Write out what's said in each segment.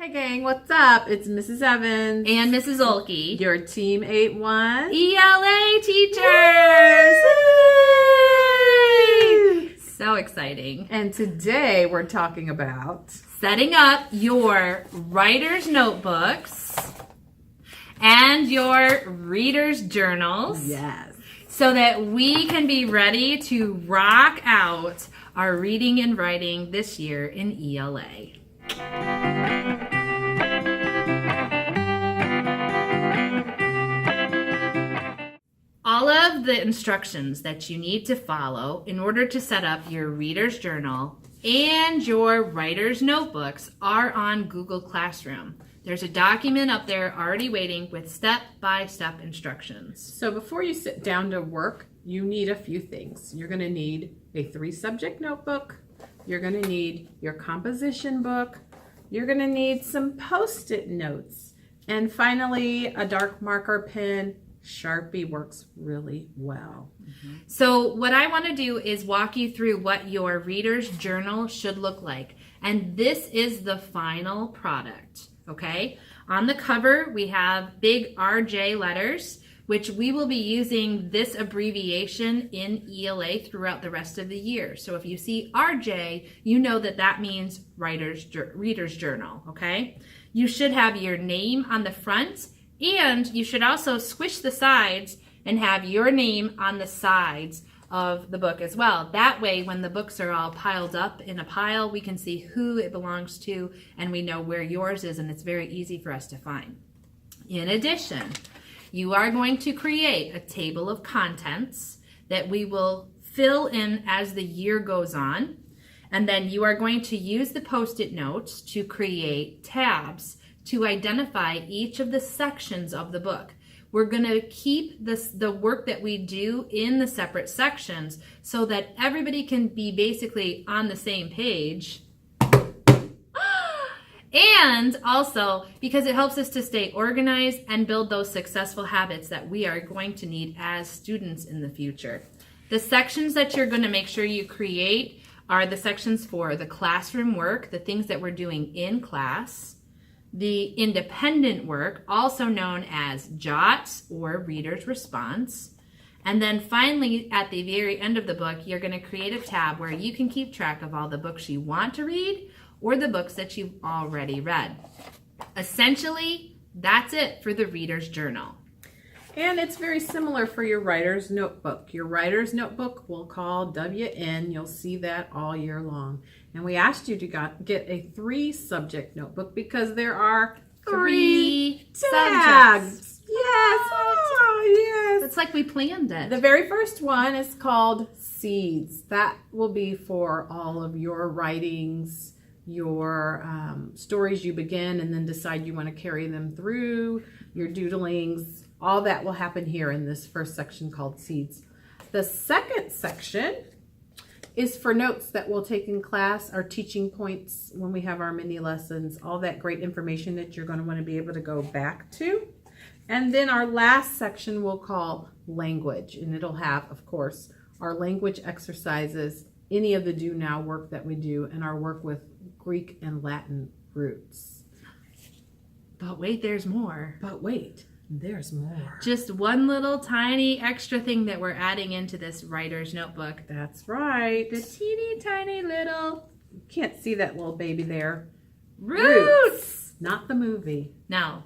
Hey gang, what's up? It's Mrs. Evans. And Mrs. Oelke. Your Team 8-1 ELA teachers! Yay! So exciting. And today we're talking about setting up your writer's notebooks and your reader's journals. Yes. So that we can be ready to rock out our reading and writing this year in ELA. All of the instructions that you need to follow in order to set up your reader's journal and your writer's notebooks are on Google Classroom. There's a document up there already waiting with step-by-step instructions. So before you sit down to work, you need a few things. You're going to need a 3-subject notebook. You're going to need your composition book. You're going to need some Post-it notes. And finally, a dark marker pen. Sharpie works really well. So what I want to do is walk you through what your reader's journal should look like. And this is the final product, okay? On the cover, we have big RJ letters, which we will be using this abbreviation in ELA throughout the rest of the year. So if you see RJ, you know that that means reader's journal, okay? You should have your name on the front, and you should also squish the sides and have your name on the sides of the book as well. That way, when the books are all piled up in a pile, we can see who it belongs to and we know where yours is, and it's very easy for us to find. In addition, you are going to create a table of contents that we will fill in as the year goes on. And then you are going to use the Post-it notes to create tabs to identify each of the sections of the book. We're going to keep the work that we do in the separate sections so that everybody can be basically on the same page. And also because it helps us to stay organized and build those successful habits that we are going to need as students in the future. The sections that you're going to make sure you create are the sections for the classroom work, the things that we're doing in class, the independent work, also known as JOTS or reader's response. And then finally, at the very end of the book, you're going to create a tab where you can keep track of all the books you want to read or the books that you've already read. Essentially, that's it for the reader's journal. And it's very similar for your writer's notebook. Your writer's notebook we'll call WN. You'll see that all year long. And we asked you to get a 3-subject notebook because there are 3 tags. Yes. Oh, yes. It's like we planned it. The very first one is called Seeds. That will be for all of your writings, your stories you begin and then decide you want to carry them through, your doodlings. All that will happen here in this first section called Seeds. The second section is for notes that we'll take in class, our teaching points when we have our mini lessons, all that great information that you're going to want to be able to go back to. And then our last section we'll call Language, and it'll have, of course, our language exercises, any of the do now work that we do, and our work with Greek and Latin roots. But wait, there's more. But wait. There's more. Just one little tiny extra thing that we're adding into this writer's notebook. That's right. The teeny tiny little... You can't see that little baby there. Roots! Not the movie. No.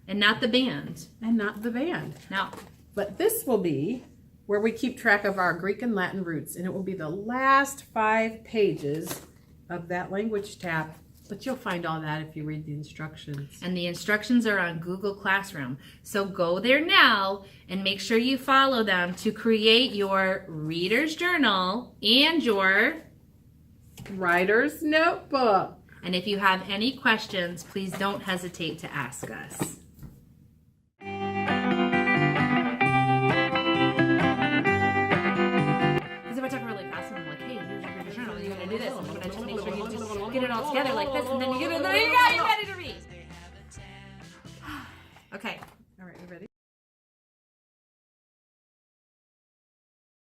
And not the band. And not the band. No. But this will be where we keep track of our Greek and Latin roots. And it will be the last 5 pages of that language tab. But you'll find all that if you read the instructions. And the instructions are on Google Classroom. So go there now and make sure you follow them to create your reader's journal and your writer's notebook. And if you have any questions, please don't hesitate to ask us. Because if I talk really fast and I'm like, hey, here's your reader's journal, you're going to do this. I'm going to just make sure you just get it all together like this, and then you're ready to read. Okay.